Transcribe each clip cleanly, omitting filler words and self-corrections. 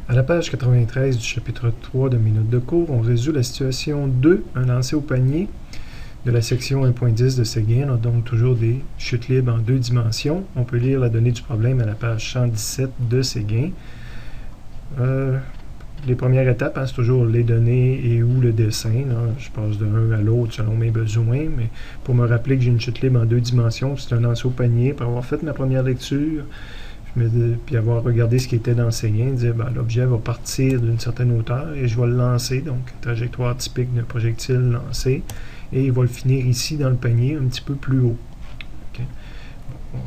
À la page 93 du chapitre 3 de mes notes de cours, on résout la situation 2, un lancer au panier, de la section 1.10 de Séguin. On a donc toujours des chutes libres en deux dimensions. On peut lire la donnée du problème à la page 117 de Séguin. Les premières étapes, c'est toujours les données et ou le dessin. Je passe de l'un à l'autre selon mes besoins, mais pour me rappeler que j'ai une chute libre en deux dimensions, c'est un lancer au panier. Pour avoir fait ma première lecture, puis avoir regardé ce qui était dans Séguin, dire l'objet va partir d'une certaine hauteur et je vais le lancer, donc trajectoire typique d'un projectile lancé, et il va le finir ici dans le panier un petit peu plus haut. Okay. Bon,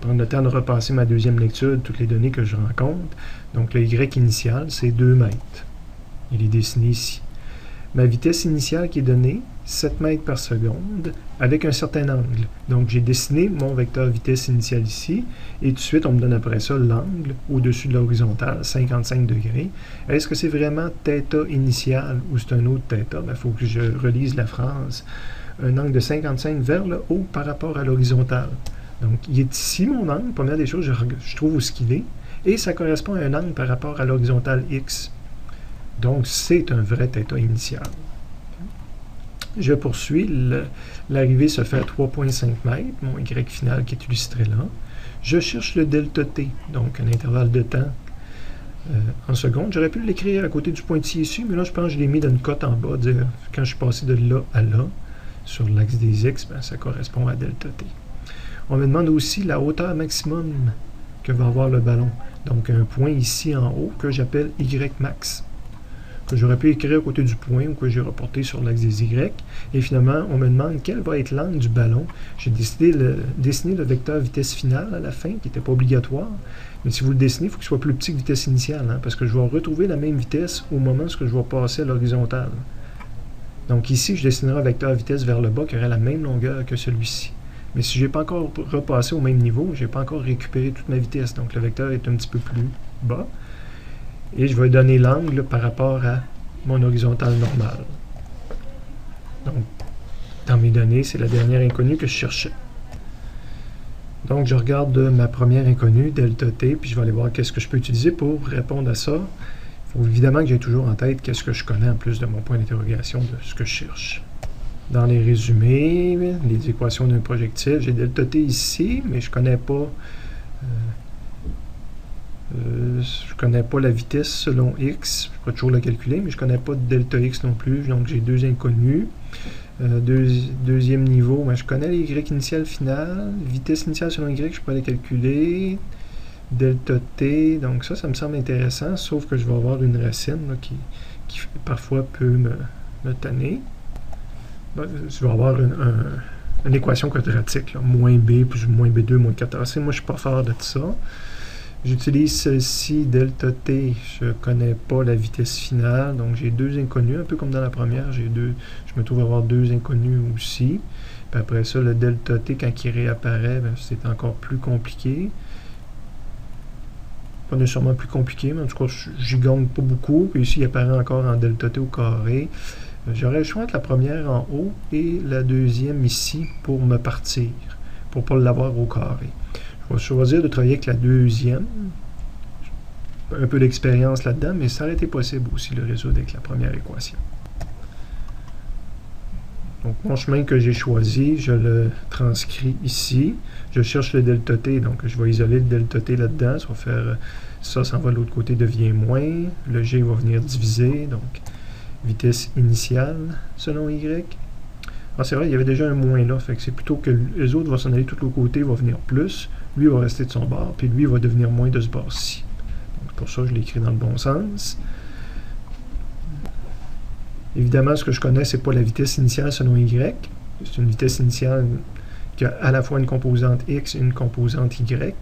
prendre le temps de repasser ma deuxième lecture de toutes les données que je rencontre. Donc le Y initial, c'est 2 mètres. Il est dessiné ici. Ma vitesse initiale qui est donnée, 7 mètres par seconde, avec un certain angle. Donc j'ai dessiné mon vecteur vitesse initiale ici, et tout de suite on me donne après ça l'angle au-dessus de l'horizontale, 55 degrés. Est-ce que c'est vraiment θ initial ou c'est un autre θ? Il faut que je relise la phrase. Un angle de 55 vers le haut par rapport à l'horizontale. Donc il est ici mon angle, première des choses, je trouve où ce qu'il est, et ça correspond à un angle par rapport à l'horizontale X. Donc c'est un vrai θ initial. Je poursuis, l'arrivée se fait à 3,5 mètres, mon Y final qui est illustré là. Je cherche le ΔT, donc un intervalle de temps en secondes. J'aurais pu l'écrire à côté du pointillé ici, mais là je pense que je l'ai mis dans une cote en bas, dire quand je suis passé de là à là, sur l'axe des X, ça correspond à ΔT. On me demande aussi la hauteur maximum que va avoir le ballon. Donc un point ici en haut que j'appelle Y max, que j'aurais pu écrire à côté du point ou que j'ai reporté sur l'axe des Y. Et finalement, on me demande quel va être l'angle du ballon. J'ai décidé de dessiner le vecteur vitesse finale à la fin, qui n'était pas obligatoire. Mais si vous le dessinez, il faut qu'il soit plus petit que vitesse initiale, parce que je vais retrouver la même vitesse au moment où je vais passer à l'horizontale. Donc ici, je dessinerai un vecteur vitesse vers le bas qui aurait la même longueur que celui-ci. Mais si je n'ai pas encore repassé au même niveau, je n'ai pas encore récupéré toute ma vitesse. Donc le vecteur est un petit peu plus bas. Et je vais donner l'angle par rapport à mon horizontale normale. Donc, dans mes données, c'est la dernière inconnue que je cherchais. Donc, je regarde ma première inconnue, ΔT, puis je vais aller voir qu'est-ce que je peux utiliser pour répondre à ça. Il faut évidemment que j'ai toujours en tête qu'est-ce que je connais en plus de mon point d'interrogation de ce que je cherche. Dans les résumés, les équations d'un projectile, j'ai ΔT ici, mais je ne connais pas... je ne connais pas la vitesse selon X, je peux toujours la calculer, mais je ne connais pas de ΔX non plus, donc j'ai deux inconnus. Deuxième niveau, je connais les Y initiales finales, vitesse initiale selon Y, je peux les calculer, ΔT, donc ça me semble intéressant, sauf que je vais avoir une racine là, qui parfois peut me tanner. Je vais avoir une équation quadratique, là, moins B plus moins B2 moins 4AC, moi je ne suis pas fort de ça. J'utilise celle-ci, ΔT, je ne connais pas la vitesse finale, donc j'ai deux inconnus, un peu comme dans la première, je me trouve avoir deux inconnus aussi. Puis après ça, le ΔT, quand il réapparaît, c'est encore plus compliqué. Pas nécessairement plus compliqué, mais en tout cas, j'y gagne pas beaucoup. Puis ici, il apparaît encore en ΔT au carré. J'aurais le choix entre la première en haut et la deuxième ici pour me partir, pour ne pas l'avoir au carré. Je vais choisir de travailler avec la deuxième. Un peu d'expérience là-dedans, mais ça aurait été possible aussi de le résoudre avec la première équation. Donc, mon chemin que j'ai choisi, je le transcris ici. Je cherche le ΔT, donc je vais isoler le ΔT là-dedans. Ça va faire ça s'en va de l'autre côté, devient moins. Le G va venir diviser, donc vitesse initiale selon Y. Ah, c'est vrai, il y avait déjà un moins là, fait que c'est plutôt que les autres vont s'en aller tout l'autre côté, va venir plus, lui va rester de son bord, puis lui va devenir moins de ce bord-ci. Donc pour ça, je l'ai écrit dans le bon sens. Évidemment, ce que je connais, c'est pas la vitesse initiale selon Y. C'est une vitesse initiale qui a à la fois une composante X et une composante Y.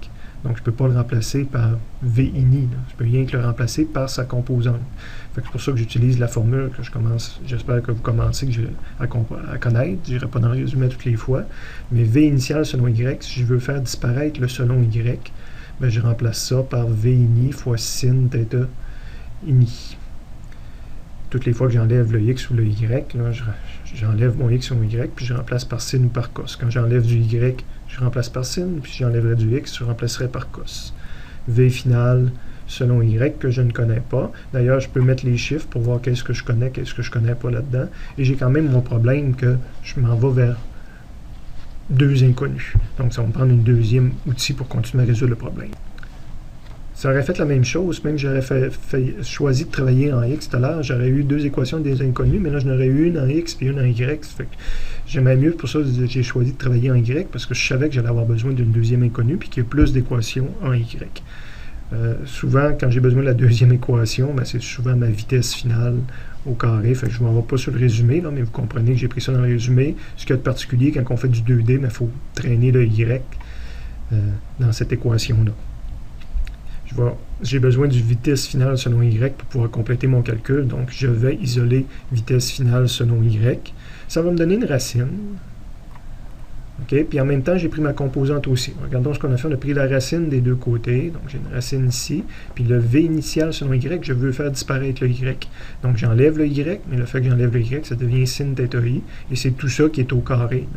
Donc, je ne peux pas le remplacer par V ini. Là. Je peux rien que le remplacer par sa composante. C'est pour ça que j'utilise la formule que je commence. J'espère que vous commencez à connaître. Je n'irai pas dans le résumé toutes les fois. Mais V initial selon Y, si je veux faire disparaître le selon Y, je remplace ça par V ini fois sin θ ini. Toutes les fois que j'enlève le X ou le Y, j'enlève mon X ou mon Y, puis je remplace par sin ou par cos. Quand j'enlève du Y, je remplace par sin, puis j'enlèverai du X, je remplacerai par cos. V final selon y que je ne connais pas. D'ailleurs, je peux mettre les chiffres pour voir qu'est-ce que je connais, qu'est-ce que je connais pas là-dedans. Et j'ai quand même mon problème que je m'en vais vers deux inconnus. Donc, ça va me prendre une deuxième outil pour continuer à résoudre le problème. Ça aurait fait la même chose, même j'aurais choisi de travailler en X tout à l'heure, j'aurais eu deux équations des inconnus, mais là, j'en aurais eu une en X et une en Y. Fait que j'aimais mieux, pour ça, j'ai choisi de travailler en Y, parce que je savais que j'allais avoir besoin d'une deuxième inconnue, puis qu'il y a plus d'équations en Y. Souvent, quand j'ai besoin de la deuxième équation, ben, c'est souvent ma vitesse finale au carré. Fait que je ne m'en vais pas sur le résumé, là, mais vous comprenez que j'ai pris ça dans le résumé. Ce qu'il y a de particulier, quand on fait du 2D, il faut traîner le Y dans cette équation-là. J'ai besoin du vitesse finale selon Y pour pouvoir compléter mon calcul. Donc, je vais isoler vitesse finale selon Y. Ça va me donner une racine. OK? Puis en même temps, j'ai pris ma composante aussi. Regardons ce qu'on a fait. On a pris la racine des deux côtés. Donc, j'ai une racine ici. Puis le V initial selon Y, je veux faire disparaître le Y. Donc, j'enlève le Y, mais le fait que j'enlève le Y, ça devient sin θ I. Et c'est tout ça qui est au carré.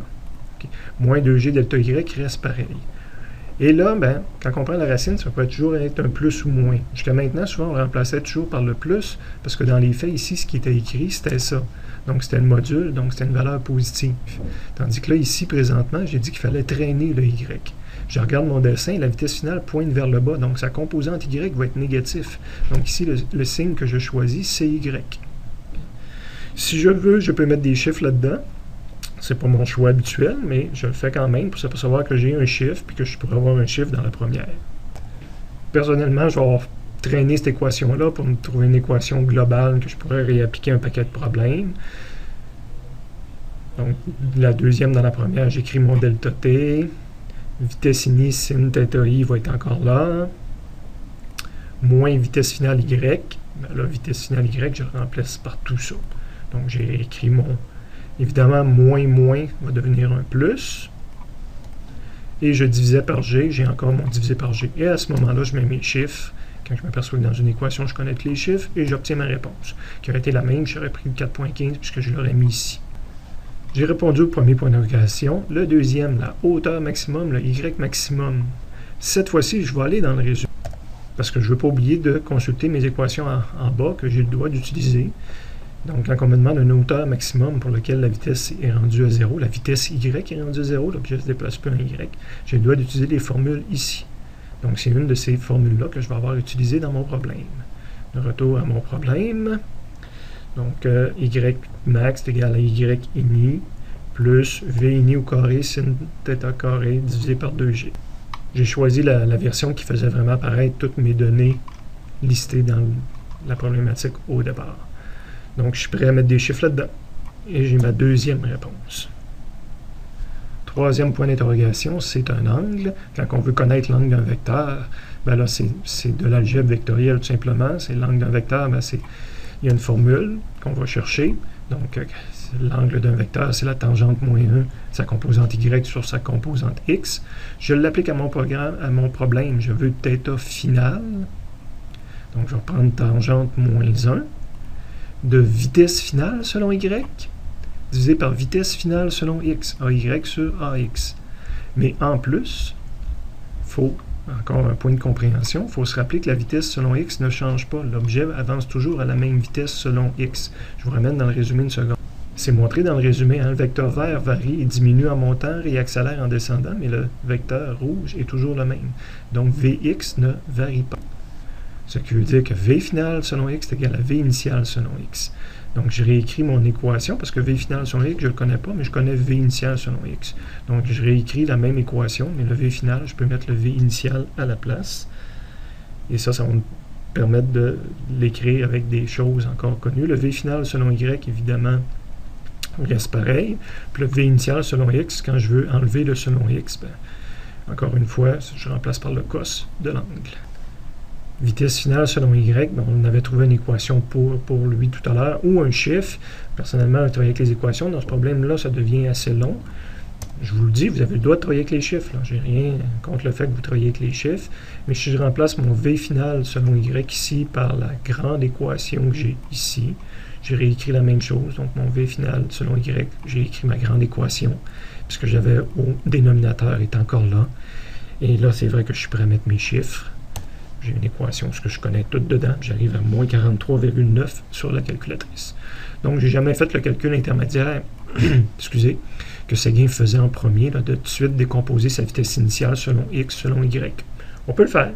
Okay? Moins 2G delta Y reste pareil. Et là, ben, quand on prend la racine, ça peut toujours être un plus ou moins. Jusqu'à maintenant, souvent, on remplaçait toujours par le plus, parce que dans les faits, ici, ce qui était écrit, c'était ça. Donc, c'était le module, donc c'était une valeur positive. Tandis que là, ici, présentement, j'ai dit qu'il fallait traîner le Y. Je regarde mon dessin, la vitesse finale pointe vers le bas, donc sa composante Y va être négatif. Donc ici, le signe que je choisis, c'est Y. Si je veux, je peux mettre des chiffres là-dedans. C'est pas mon choix habituel, mais je le fais quand même pour savoir que j'ai un chiffre puis que je pourrais avoir un chiffre dans la première. Personnellement, je vais avoir traîné cette équation-là pour me trouver une équation globale que je pourrais réappliquer à un paquet de problèmes. Donc, la deuxième dans la première, j'écris mon delta t. Vitesse ini sin θ I va être encore là. Moins vitesse finale Y. Ben là, vitesse finale Y, je remplace par tout ça. Donc, j'ai écrit mon... Évidemment, moins va devenir un plus. Et je divisais par G, j'ai encore mon divisé par G. Et à ce moment-là, je mets mes chiffres. Quand je m'aperçois que dans une équation, je connais tous les chiffres, et j'obtiens ma réponse. Qui aurait été la même, j'aurais pris le 4.15 puisque je l'aurais mis ici. J'ai répondu au premier point d'interrogation. Le deuxième, la hauteur maximum, le Y maximum. Cette fois-ci, je vais aller dans le résumé. Parce que je ne veux pas oublier de consulter mes équations en bas que j'ai le droit d'utiliser. Donc, quand on me demande une hauteur maximum pour laquelle la vitesse est rendue à 0, la vitesse Y est rendue à 0, là, puis je ne déplace plus un Y, j'ai le droit d'utiliser les formules ici. Donc, c'est une de ces formules-là que je vais avoir utilisées dans mon problème. De retour à mon problème. Donc, Y max est égal à Y ini plus V ini au carré sin θ carré divisé par 2G. J'ai choisi la version qui faisait vraiment apparaître toutes mes données listées dans la problématique au départ. Donc, je suis prêt à mettre des chiffres là-dedans. Et j'ai ma deuxième réponse. Troisième point d'interrogation, c'est un angle. Quand on veut connaître l'angle d'un vecteur, ben là, c'est de l'algèbre vectorielle tout simplement. C'est l'angle d'un vecteur, ben il y a une formule qu'on va chercher. Donc, l'angle d'un vecteur, c'est la tangente moins 1, sa composante Y sur sa composante X. Je l'applique à mon problème. Je veux θ final. Donc, je vais prendre tangente moins 1. De vitesse finale selon Y divisé par vitesse finale selon X, AY sur AX. Mais en plus, il faut, encore un point de compréhension, il faut se rappeler que la vitesse selon X ne change pas. L'objet avance toujours à la même vitesse selon X. Je vous ramène dans le résumé une seconde. C'est montré dans le résumé, hein, le vecteur vert varie et diminue en montant et accélère en descendant, mais le vecteur rouge est toujours le même. Donc Vx ne varie pas. Ce qui veut dire que V final selon X est égal à V initial selon X. Donc, je réécris mon équation parce que V final selon X, je ne le connais pas, mais je connais V initial selon X. Donc, je réécris la même équation, mais le V final, je peux mettre le V initial à la place. Et ça va me permettre de l'écrire avec des choses encore connues. Le V final selon Y, évidemment, reste pareil. Puis le V initial selon X, quand je veux enlever le selon X, ben, encore une fois, je remplace par le cos de l'angle. Vitesse finale selon Y, ben on avait trouvé une équation pour lui tout à l'heure, ou un chiffre. Personnellement, je travaille avec les équations. Dans ce problème-là, ça devient assez long. Je vous le dis, vous avez le droit de travailler avec les chiffres. Je n'ai rien contre le fait que vous travaillez avec les chiffres. Mais si je remplace mon V final selon Y ici par la grande équation que j'ai ici, j'ai réécrit la même chose. Donc, mon V final selon Y, j'ai écrit ma grande équation, puisque j'avais au dénominateur est encore là. Et là, c'est vrai que je suis prêt à mettre mes chiffres. j'ai une équation, ce que je connais tout dedans, j'arrive à moins 43,9 sur la calculatrice. Donc, j'ai jamais fait le calcul intermédiaire, excusez, que Séguin faisait en premier, là, de tout de suite décomposer sa vitesse initiale selon X, selon Y. On peut le faire.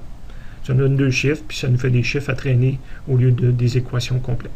Ça nous donne deux chiffres, puis ça nous fait des chiffres à traîner au lieu de des équations complètes.